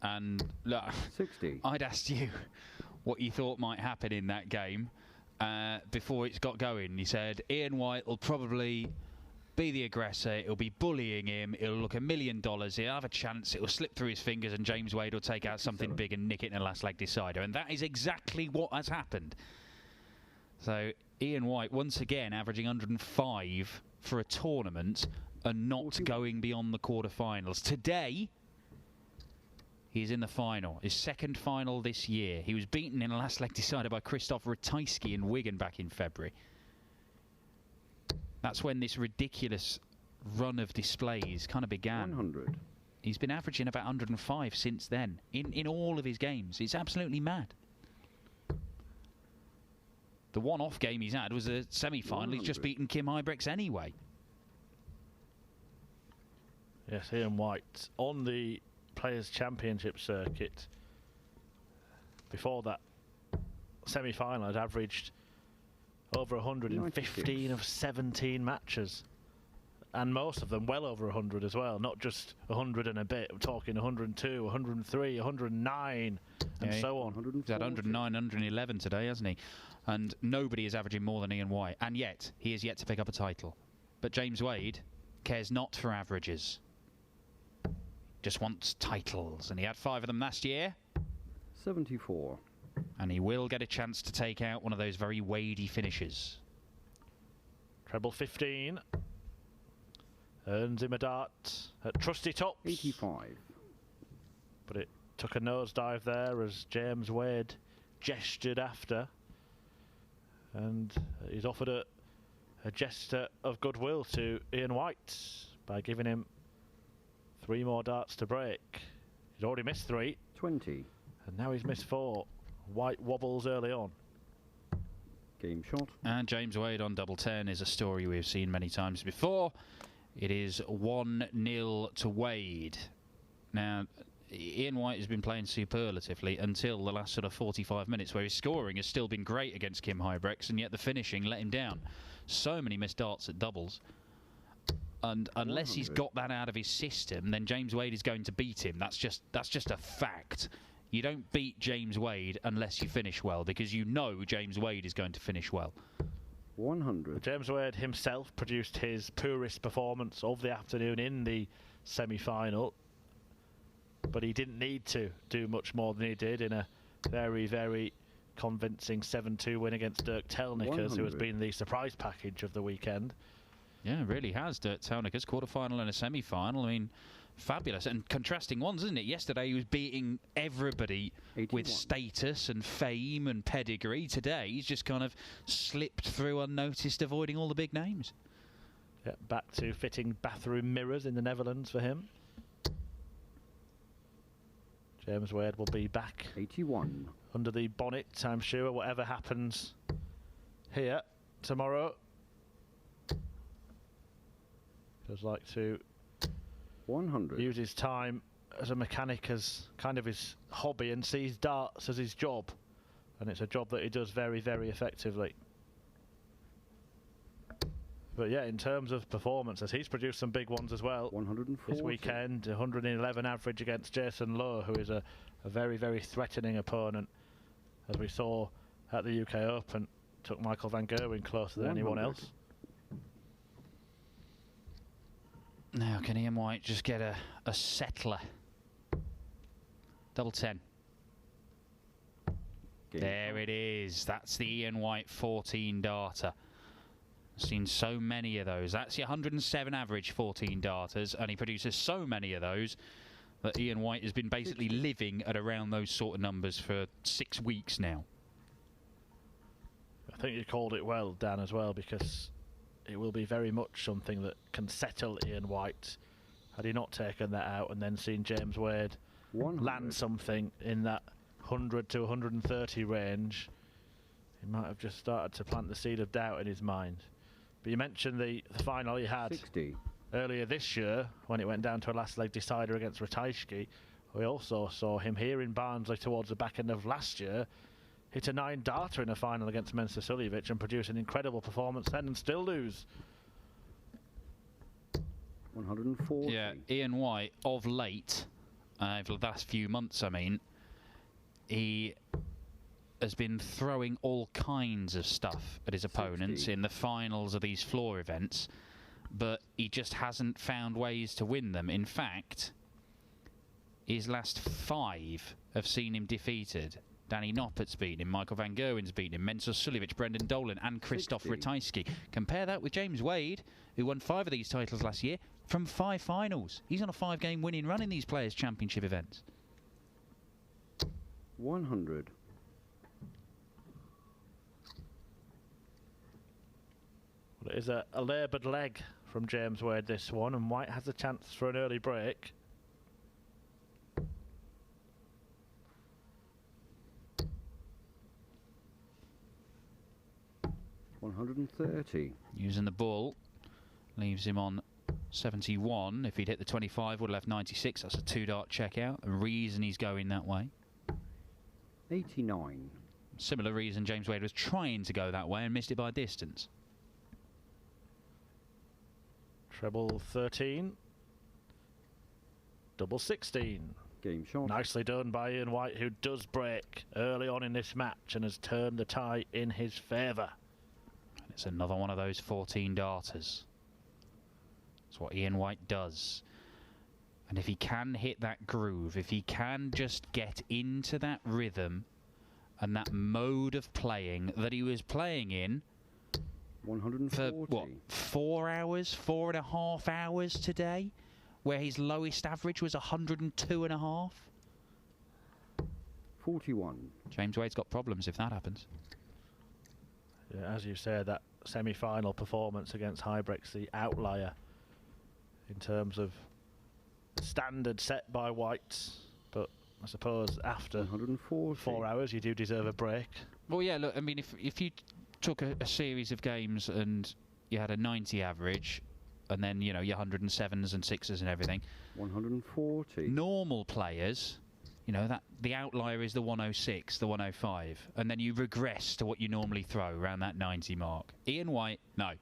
And look, 60. I'd asked you what you thought might happen in that game before it's got going. You said Ian White will probably be the aggressor. He'll be bullying him. It'll look $1 million. He'll have a chance. It'll slip through his fingers, and James Wade will take out something big and nick it in a last leg decider. And that is exactly what has happened. So Ian White once again averaging 105 for a tournament and not going beyond the quarterfinals. Today, he's in the final, his second final this year. He was beaten in a last leg decider by Krzysztof Ratajski in Wigan back in February. That's when this ridiculous run of displays kind of began. 100. He's been averaging about 105 since then, in all of his games. It's absolutely mad. The one-off game he's had was a semi-final. He's just beaten Kim Huybrechts anyway. Yes, Ian White on the Players' Championship circuit. Before that semi-final, had averaged over 115 of 17 matches. And most of them well over 100 as well, not just 100 and a bit. I'm talking 102, 103, 109, and so on. He's had 109, 111 today, hasn't he? And nobody is averaging more than Ian White. And yet, he is yet to pick up a title. But James Wade cares not for averages. Just wants titles. And he had 5 of them last year. 74. And he will get a chance to take out one of those very Wadey finishes. Treble 15. Earns him a dart at Trusty Tops. 85. But it took a nosedive there as James Wade gestured after. And he's offered a gesture of goodwill to Ian White by giving him 3 more darts to break. He's already missed 3. 20. And now he's missed 4. White wobbles early on. Game shot. And James Wade on double 10 is a story we've seen many times before. It is 1-0 to Wade. Now, Ian White has been playing superlatively until the last sort of 45 minutes, where his scoring has still been great against Kim Huybrechts, and yet the finishing let him down. So many missed darts at doubles. And unless he's got that out of his system, then James Wade is going to beat him. That's just a fact. You don't beat James Wade unless you finish well, because you know James Wade is going to finish well. 100. James Wade himself produced his poorest performance of the afternoon in the semi-final, but he didn't need to do much more than he did in a very, very convincing 7-2 win against Dirk Telnikers, who has been the surprise package of the weekend. Yeah, it really has. Dirk Telnikers, quarter-final and a semi-final. I mean, fabulous and contrasting ones, isn't it? Yesterday he was beating everybody 81. With status and fame and pedigree. Today he's just kind of slipped through unnoticed, avoiding all the big names. Yeah, back to fitting bathroom mirrors in the Netherlands for him. James Wade will be back 81 under the bonnet, I'm sure, whatever happens here tomorrow. Does like to 100. Use his time as a mechanic as kind of his hobby, and sees darts as his job, and it's a job that he does very, very effectively. But yeah, in terms of performances, he's produced some big ones as well. 140. This weekend, 111 average against Jason Lowe, who is a very, very threatening opponent, as we saw at the UK Open. Took Michael van Gerwen closer than anyone else. Now, can Ian White just get a settler? Double 10. There it is. That's the Ian White 14 darter. Seen so many of those. That's your 107 average 14 darters, and he produces so many of those that Ian White has been basically living at around those sort of numbers for 6 weeks now. I think you called it well, Dan, as well, because it will be very much something that can settle Ian White. Had he not taken that out and then seen James Wade land something in that 100 to 130 range, he might have just started to plant the seed of doubt in his mind. But you mentioned the final he had 60 earlier this year when it went down to a last leg decider against Ratajski. We also saw him here in Barnsley towards the back end of last year hit a 9 darter in a final against Mensah Suljovic and produce an incredible performance then and still lose. 140. Yeah, Ian White of late over the last few months, I mean, he has been throwing all kinds of stuff at his opponents 60. in the finals of these floor events, but he just hasn't found ways to win them. In fact, his last 5 have seen him defeated. Danny Noppert's beaten him, Michael Van Gerwen's beaten him, Mensur Suljovic, Brendan Dolan and Christoph 60. Ratajski. Compare that with James Wade, who won 5 of these titles last year from 5 finals. He's on a 5-game winning run in these Players' Championship events. 100. Well, it is a laboured leg from James Wade, this one, and White has a chance for an early break. $130. Using the ball leaves him on 71. If he'd hit the 25, would have left 96. That's a 2-dart checkout. The reason he's going that way. 89. Similar reason James Wade was trying to go that way and missed it by a distance. Treble 13. Double 16. Game shot. Nicely done by Ian White, who does break early on in this match and has turned the tie in his favour. It's another one of those 14 darters. That's what Ian White does. And if he can hit that groove, if he can just get into that rhythm and that mode of playing that he was playing in 140. for, what, 4 hours, 4.5 hours today, where his lowest average was 102.5. 41. James Wade's got problems if that happens. Yeah, as you said, that semi-final performance against Huybrechts, the outlier in terms of standard set by White, but I suppose after 140. 4 hours you do deserve a break. Well, yeah, look, I mean, if you took a series of games and you had a 90 average, and then, you know, your 107s and 6s and everything. 140. Normal players, you know, that the outlier is the 106, the 105, and then you regress to what you normally throw around that 90 mark. Ian White, no.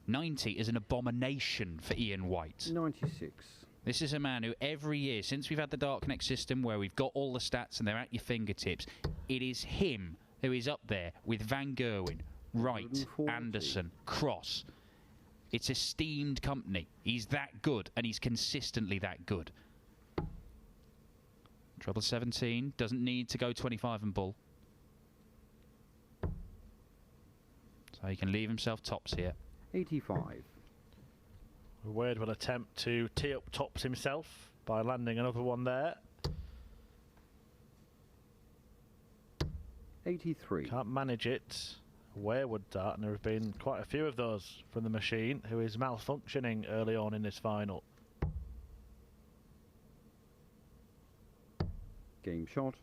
90 is an abomination for Ian White. 96. This is a man who every year, since we've had the Dark Connect system where we've got all the stats and they're at your fingertips, it is him who is up there with Van Gerwen, Wright, 140. Anderson, Cross. It's esteemed company. He's that good, and he's consistently that good. Treble 17, doesn't need to go 25 and bull. So he can leave himself tops here. 85. Wade will attempt to tee up tops himself by landing another one there. 83. Can't manage it. Wayward dart, and there have been quite a few of those from the machine, who is malfunctioning early on in this final. Game shot.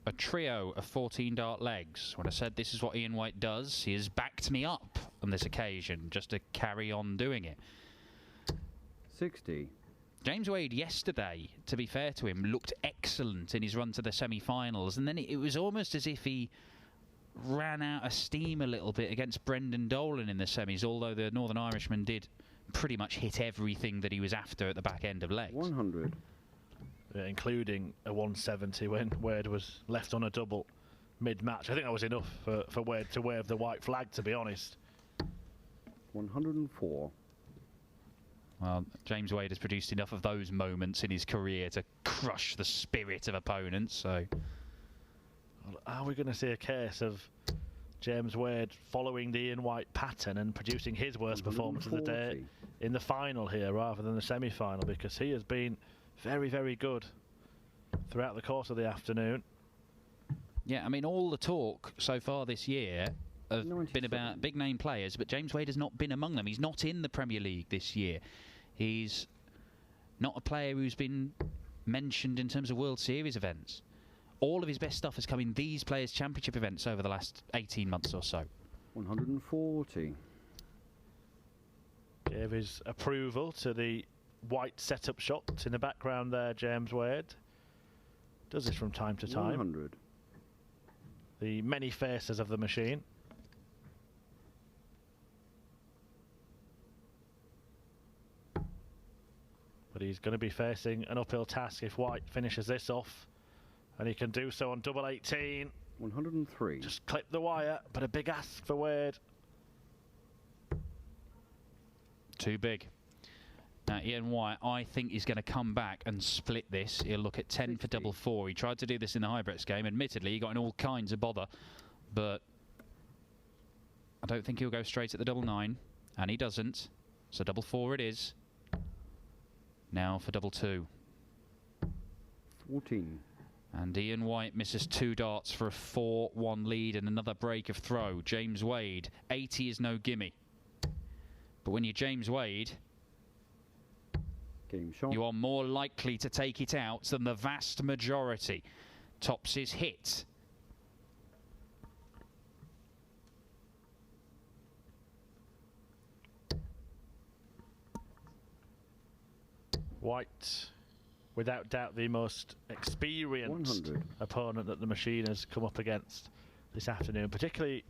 A trio of 14 dart legs. When I said this is what Ian White does, he has backed me up on this occasion just to carry on doing it. 60. James Wade yesterday, to be fair to him, looked excellent in his run to the semi-finals, and then it was almost as if he ran out of steam a little bit against Brendan Dolan in the semis, although the Northern Irishman did pretty much hit everything that he was after at the back end of legs. 100. Including a 170 when Wade was left on a double mid-match. I think that was enough for Wade to wave the white flag, to be honest. 104. Well, James Wade has produced enough of those moments in his career to crush the spirit of opponents, so... Are we going to see a case of James Wade following the Ian White pattern and producing his worst performance of the day in the final here rather than the semi-final? Because he has been very, very good throughout the course of the afternoon. Yeah, I mean, all the talk so far this year have 97. been about big-name players, but James Wade has not been among them. He's not in the Premier League this year. He's not a player who's been mentioned in terms of World Series events. All of his best stuff has come in these Players' Championship events over the last 18 months or so. 140. Gave his approval to the white setup shot in the background there, James Wade. Does this from time to time. 100. The many faces of the machine. But he's going to be facing an uphill task if White finishes this off. And he can do so on double 18. 103. Just clip the wire, but a big ask for Wade. Too big. Now, Ian White, I think, is going to come back and split this. He'll look at 10 for double 4. He tried to do this in the Hybrids game. Admittedly, he got in all kinds of bother. But I don't think he'll go straight at the double 9. And he doesn't. So double 4 it is. Now for double 2. 14. And Ian White misses 2 darts for a 4-1 lead and another break of throw. James Wade, 80 is no gimme. But when you're James Wade, Game shot. you are more likely to take it out than the vast majority. Tops his hit. White, without doubt, the most experienced 100. opponent that the machine has come up against this afternoon. Particularly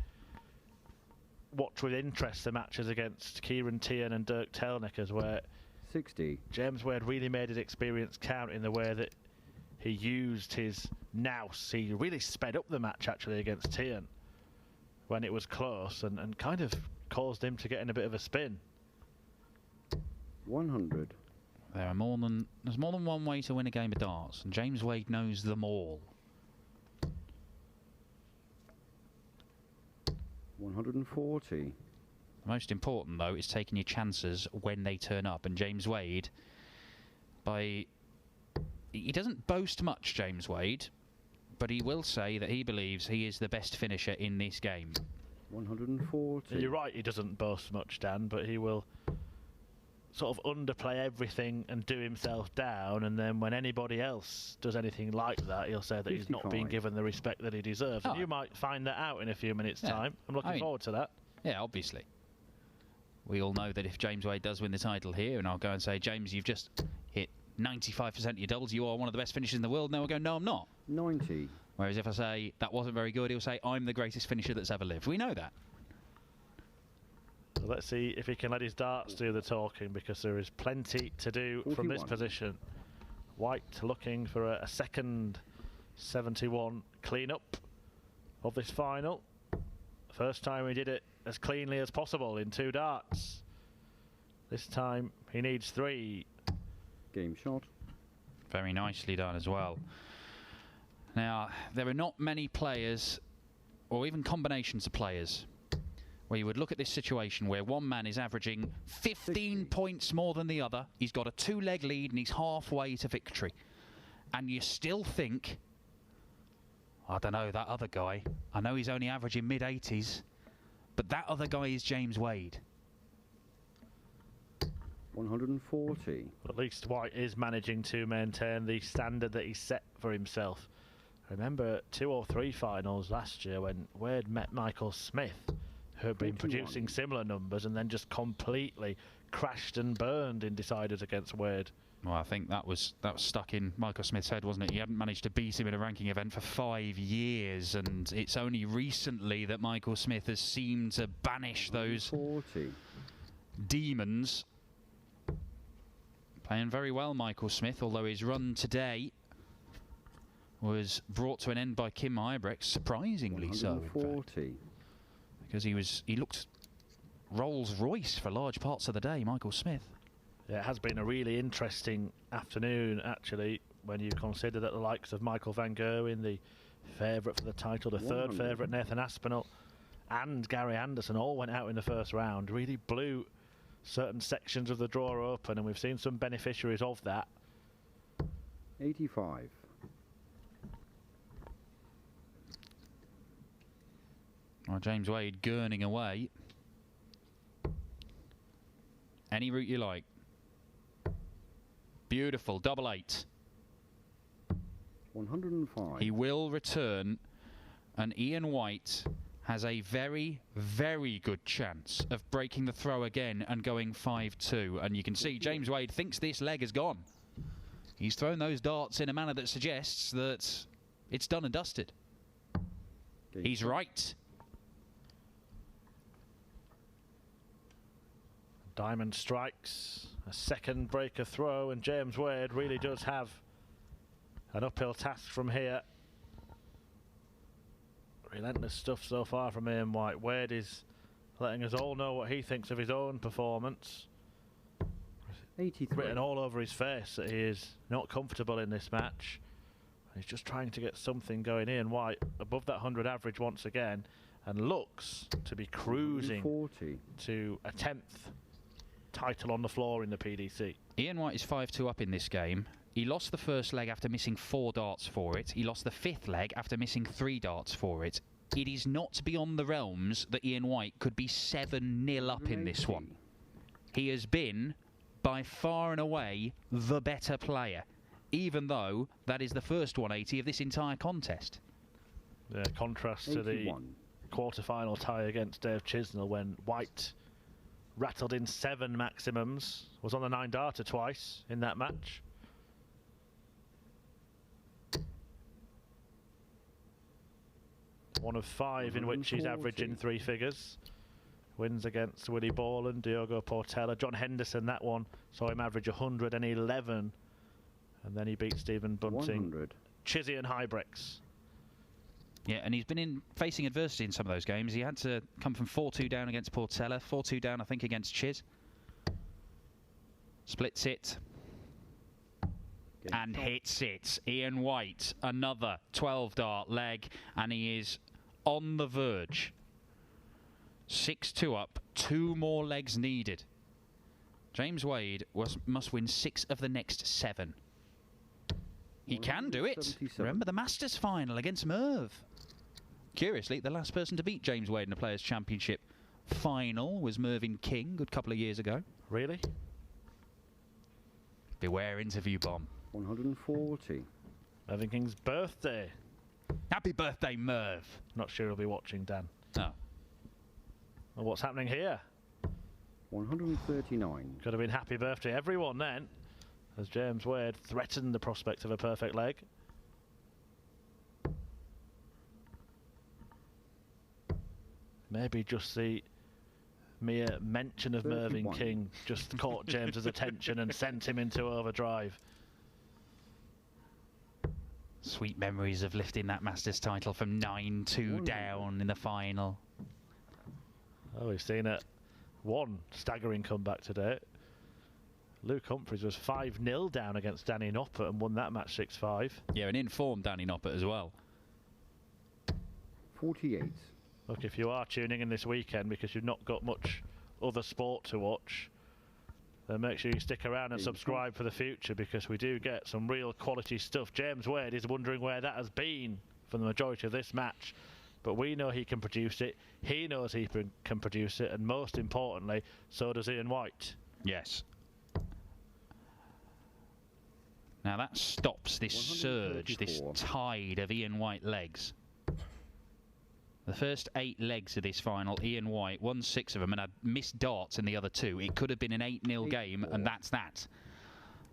watch with interest the matches against Kieran Tian and Dirk Telnickers, where 60. James Wade really made his experience count in the way that he used his nous. He really sped up the match actually against Tian when it was close and kind of caused him to get in a bit of a spin. 100. There's more than one way to win a game of darts, and James Wade knows them all. 140. The most important, though, is taking your chances when they turn up. And James Wade, he doesn't boast much, James Wade, but he will say that he believes he is the best finisher in this game. 140. You're right, he doesn't boast much, Dan, but he will sort of underplay everything and do himself down, and then when anybody else does anything like that, he'll say that he's not being 55. given the respect that he deserves. And you might find that out in a few minutes' time. I'm looking forward to that. Yeah, obviously. We all know that if James Wade does win the title here, and I'll go and say, James, you've just hit 95% of your doubles, you are one of the best finishers in the world, and they'll go, no, I'm not. 90. Whereas if I say, that wasn't very good, he'll say, I'm the greatest finisher that's ever lived. We know that. So let's see if he can let his darts do the talking, because there is plenty to do 41. from this position. White looking for a second 71 clean-up of this final. First time he did it as cleanly as possible in 2 darts. This time he needs 3. Game shot. Very nicely done as well. Now, there are not many players, or even combinations of players, where you would look at this situation where one man is averaging 15 points more than the other. He's got a 2-leg lead and he's halfway to victory. And you still think, I don't know, that other guy, I know he's only averaging mid-80s, but that other guy is James Wade. 140. At least White is managing to maintain the standard that he set for himself. Remember 2 or 3 finals last year when Wade met Michael Smith, who had been 41. producing similar numbers and then just completely crashed and burned in deciders against Wade. Well, I think that was stuck in Michael Smith's head, wasn't it? He hadn't managed to beat him in a ranking event for 5 years, and it's only recently that Michael Smith has seemed to banish those 40. demons. Playing very well, Michael Smith, although his run today was brought to an end by Kim Huybrechts, surprisingly so, in fact. 140. Because he looked Rolls Royce for large parts of the day, Michael Smith. Yeah, it has been a really interesting afternoon, actually, when you consider that the likes of Michael van Gerwen, the favourite for the title, the third 100. favourite Nathan Aspinall, and Gary Anderson all went out in the first round, really blew certain sections of the draw open, and we've seen some beneficiaries of that. 85. Well, James Wade gurning away. Any route you like. Beautiful, double 8. 105. He will return, and Ian White has a very, very good chance of breaking the throw again and going 5-2. And you can see James Wade thinks this leg is gone. He's thrown those darts in a manner that suggests that it's done and dusted. He's right. Diamond strikes A second breaker throw, and James Wade really does have an uphill task from here. Relentless stuff so far from Ian White. Wade is letting us all know what he thinks of his own performance. 83. Written all over his face that he is not comfortable in this match. He's just trying to get something going. Ian White above that 100 average once again, and looks to be cruising 40. to a 10th title on the floor in the PDC. Ian White is 5-2 up in this game. He lost the first leg after missing 4 darts for it. He lost the 5th leg after missing 3 darts for it. It is not beyond the realms that Ian White could be 7-0 up in this one. He has been, by far and away, the better player, even though that is the first 180 of this entire contest. The contrast to the quarter-final tie against Dave Chisnell when White rattled in 7 maximums, was on the 9-darter twice in that match. One of 5 in which he's averaging 3 figures. Wins against Willie Borland, Diogo Portela, John Henderson. That one saw him average 111, and then he beat Stephen Bunting, 100. Chizzy and Hybrex. Yeah, and he's been facing adversity in some of those games. He had to come from 4-2 down against Portela, 4-2 down, I think, against Chiz. Splits it. And hits it. Ian White, another 12-dart leg, and he is on the verge. 6-2 up, 2 more legs needed. James Wade must win 6 of the next 7. He can do it. Remember the Masters final against Merv. Curiously, the last person to beat James Wade in the Players' Championship final was Mervyn King a good couple of years ago. Really? Beware interview bomb. 140. Mervyn King's birthday. Happy birthday, Merv. Not sure he'll be watching, Dan. No. Well, what's happening here? 139. Could have been happy birthday everyone then, as James Wade threatened the prospect of a perfect leg. Maybe just the mere mention of Mervyn King just caught James's attention and sent him into overdrive. Sweet memories of lifting that Masters title from 9-2 down in the final. Oh, we've seen one staggering comeback today. Luke Humphries was 5-0 down against Danny Noppert and won that match 6-5. Yeah, an informed Danny Noppert as well. 48. Look, if you are tuning in this weekend because you've not got much other sport to watch, then make sure you stick around and subscribe for the future, because we do get some real quality stuff. James Wade is wondering where that has been for the majority of this match, but we know he can produce it, he knows he can produce it, and most importantly, so does Ian White. Yes. Now that stops this surge, this tide of Ian White legs. The first 8 legs of this final, Ian White won 6 of them and had missed darts in the other 2. It could have been an 8-0 game, and that's that.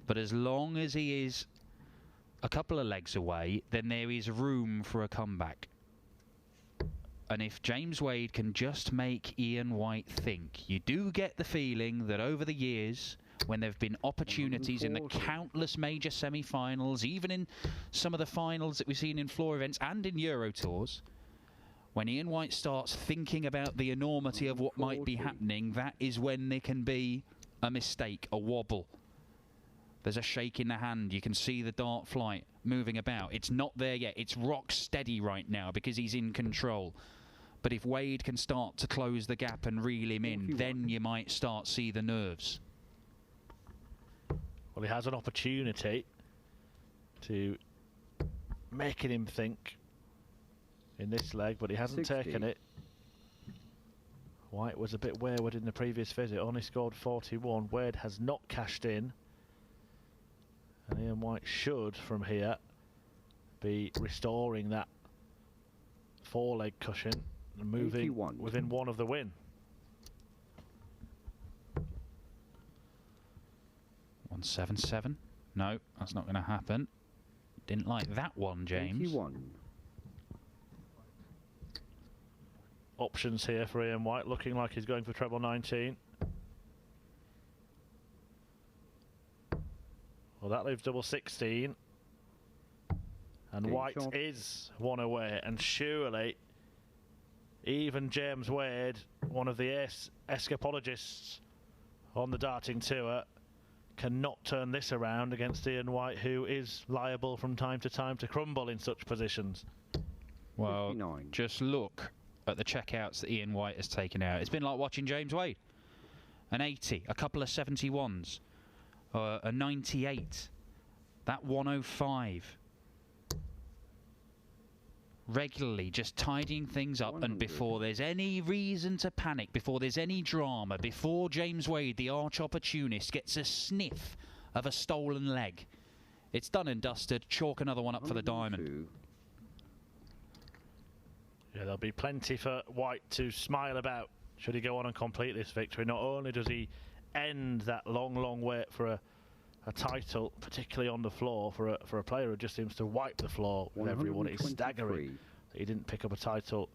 But as long as he is a couple of legs away, then there is room for a comeback. And if James Wade can just make Ian White think, you do get the feeling that over the years, when there have been opportunities in the countless major semi-finals, even in some of the finals that we've seen in floor events and in Euro Tours, when Ian White starts thinking about the enormity of what might be happening, that is when there can be a mistake, a wobble. There's a shake in the hand. You can see the dart flight moving about. It's not there yet. It's rock steady right now because he's in control. But if Wade can start to close the gap and reel him in, then you might start to see the nerves. Well, he has an opportunity to making him think in this leg, but he hasn't taken it. White was a bit wayward in the previous visit, only scored 41. Wade has not cashed in, and Ian White should, from here, be restoring that 4-leg cushion and moving 81. within 1 of the win. 177. No, that's not going to happen. Didn't like that one, James. 81. Options here for Ian White, looking like he's going for treble 19. Well, that leaves double 16. And Game White shot. is one away. And surely, even James Wade, one of the escapologists on the darting tour, cannot turn this around against Ian White, who is liable from time to time to crumble in such positions. Well, 59. just look at the checkouts that Ian White has taken out. It's been like watching James Wade. An 80, a couple of 71s, a 98, that 105. Regularly just tidying things up, 100. and before there's any reason to panic, before there's any drama, before James Wade, the arch opportunist, gets a sniff of a stolen leg, it's done and dusted. Chalk another one up for the diamond. 102. Yeah, there'll be plenty for White to smile about should he go on and complete this victory. Not only does he end that long wait for a title, particularly on the floor, for a player who just seems to wipe the floor with everyone. It's staggering that he didn't pick up a title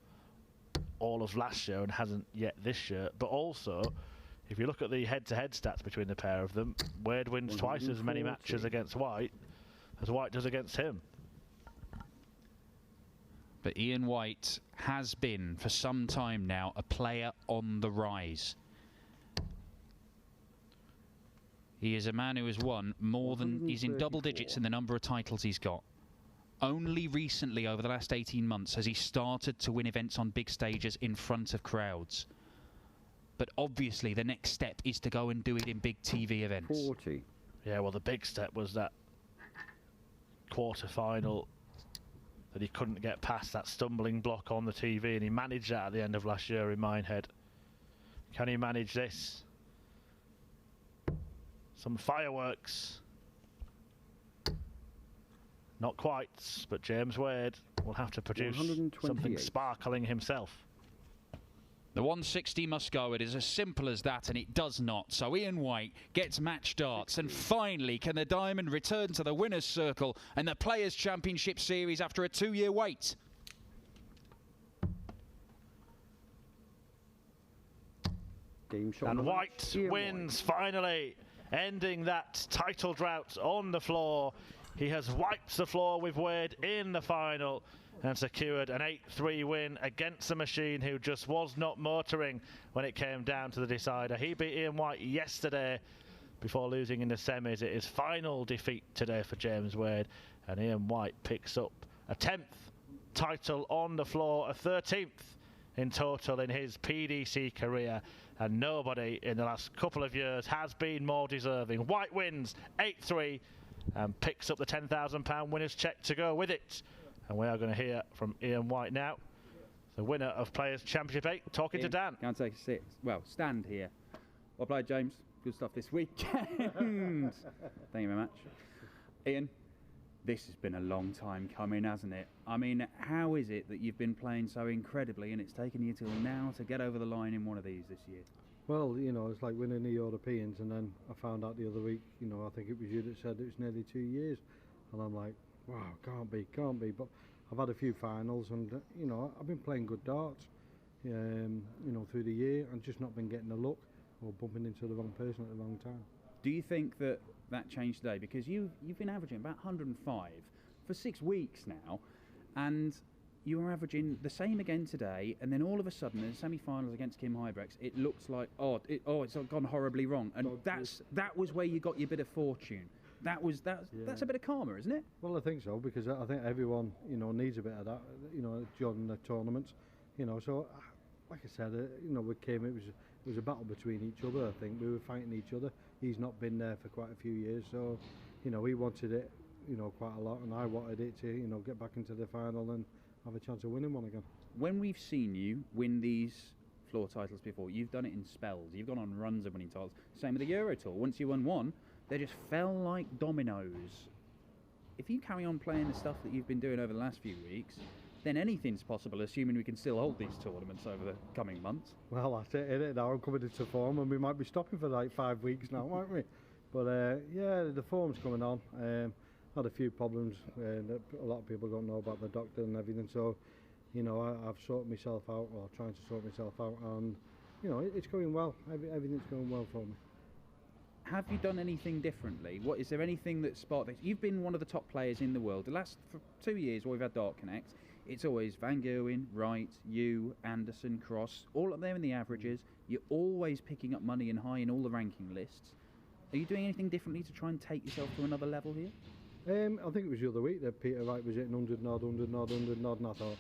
all of last year and hasn't yet this year. But also, if you look at the head-to-head stats between the pair of them, Wade wins twice as many matches against White as White does against him. But Ian White has been, for some time now, a player on the rise. He is a man who has won more than... He's in double digits in the number of titles he's got. Only recently, over the last 18 months, has he started to win events on big stages in front of crowds. But obviously, the next step is to go and do it in big TV events. 40. Yeah, well, the big step was that quarter-final that he couldn't get past, that stumbling block on the TV, and he managed that at the end of last year in Minehead. Can he manage this? Some fireworks. Not quite, but James Wade will have to produce something sparkling himself. The 160 must go. It is as simple as that, and it does not. So Ian White gets match darts, and finally can the diamond return to the winner's circle and the Players' Championship Series after a 2-year wait. Game shot. And White wins finally, ending that title drought on the floor. He has wiped the floor with Wade in the final and secured an 8-3 win against the machine, who just was not motoring when it came down to the decider. He beat Ian White yesterday before losing in the semis. It is final defeat today for James Wade, and Ian White picks up a 10th title on the floor, a 13th in total in his PDC career, and nobody in the last couple of years has been more deserving. White wins 8-3 and picks up the £10,000 winner's cheque to go with it. And we are going to hear from Ian White now, the winner of Players' Championship 8, talking to Dan. Can't take a sit. Well, stand here. Well played, James. Good stuff this weekend. Thank you very much. Ian, this has been a long time coming, hasn't it? I mean, how is it that you've been playing so incredibly and it's taken you till now to get over the line in one of these this year? Well, you know, it's like winning the Europeans, and then I found out the other week, you know, I think it was you that said it was nearly 2 years. And I'm like, wow, can't be. But I've had a few finals, and you know, I've been playing good darts, you know, through the year, and just not been getting the luck or bumping into the wrong person at the wrong time. Do you think that changed today? Because you've been averaging about 105 for 6 weeks now, and you were averaging the same again today, and then all of a sudden in the semi-finals against Kim Hybrex, it looks like it's gone horribly wrong, and that was where you got your bit of fortune. That's a bit of karma, isn't it? Well, I think so, because I think everyone, you know, needs a bit of that, you know, during the tournaments, you know. So, like I said, you know, with Kim, it was a battle between each other. I think we were fighting each other. He's not been there for quite a few years, so, you know, he wanted it, you know, quite a lot, and I wanted it to, you know, get back into the final and have a chance of winning one again. When we've seen you win these floor titles before, you've done it in spells. You've gone on runs of winning titles. Same with the Euro Tour. Once you won one, they just fell like dominoes. If you carry on playing the stuff that you've been doing over the last few weeks, then anything's possible, assuming we can still hold these tournaments over the coming months. Well, that's it, innit? Now I'm coming into form, and we might be stopping for like 5 weeks now, won't we? But yeah, the form's coming on. Had a few problems that a lot of people don't know about, the doctor and everything. So, you know, I've sorted myself out, or trying to sort myself out, and you know, it's going well. Everything's going well for me. have you done anything differently? What is there anything that sparked this? You've been one of the top players in the world. The last 2 years while we've had Dart Connect, it's always Van Gerwen, Wright, you, Anderson, Cross, all up there in the averages. You're always picking up money and high in all the ranking lists. Are you doing anything differently to try and take yourself to another level here? I think it was the other week that Peter Wright was hitting 100 nod, 100 nod, 100 nod, and I thought,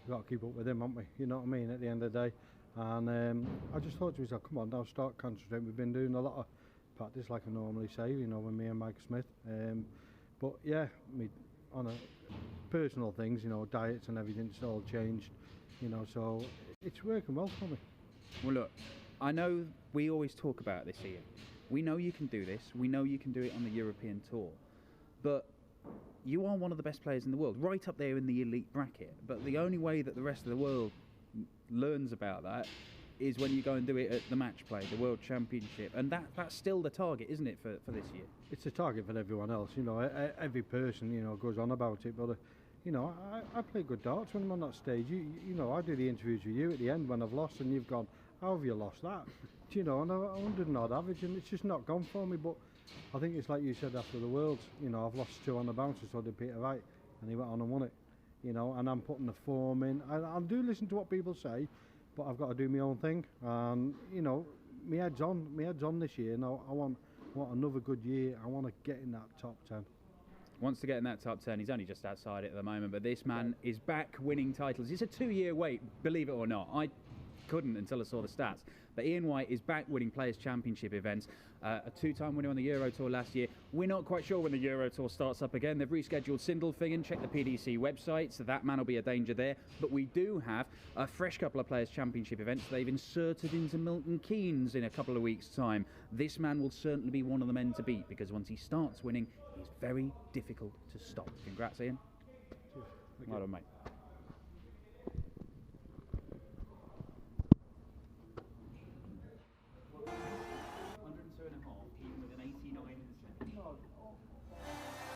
we've got to keep up with him, haven't we? You know what I mean, at the end of the day. And I just thought to myself, come on, now start concentrating. We've been doing a lot of practice, like I normally say, you know, with me and Mike Smith. But yeah, on a personal things, you know, diets and everything, it's all changed, you know, so it's working well for me. Well, look, I know we always talk about this here. We know you can do this. We know you can do it on the European Tour. But you are one of the best players in the world, right up there in the elite bracket. But the only way that the rest of the world learns about that is when you go and do it at the match play, the World Championship. And that's still the target, isn't it, for this year? It's a target for everyone else, you know. Every person, you know, goes on about it. But, you know, I play good darts when I'm on that stage. You know, I do the interviews with you at the end when I've lost, and you've gone, how have you lost that? You know, and I 100 and odd average, and it's just not gone for me. But I think it's like you said after the Worlds, you know, I've lost 2 on the bouncer, so did Peter Wright, and he went on and won it, you know, and I'm putting the form in. I do listen to what people say, but I've got to do my own thing, and, you know, my head's on this year. Now, I want another good year. I want to get in that top 10. Wants to get in that top 10. He's only just outside it at the moment, but this man is back winning titles. It's a 2-year wait, believe it or not. I couldn't until I saw the stats. But Ian White is back winning Players' Championship events, a 2-time winner on the Euro Tour last year. We're not quite sure when the Euro Tour starts up again. They've rescheduled Sindelfingen. Check the PDC website, so that man will be a danger there. But we do have a fresh couple of Players' Championship events they've inserted into Milton Keynes in a couple of weeks' time. This man will certainly be one of the men to beat, because once he starts winning, he's very difficult to stop. Congrats, Ian. Cheers. Well done, mate.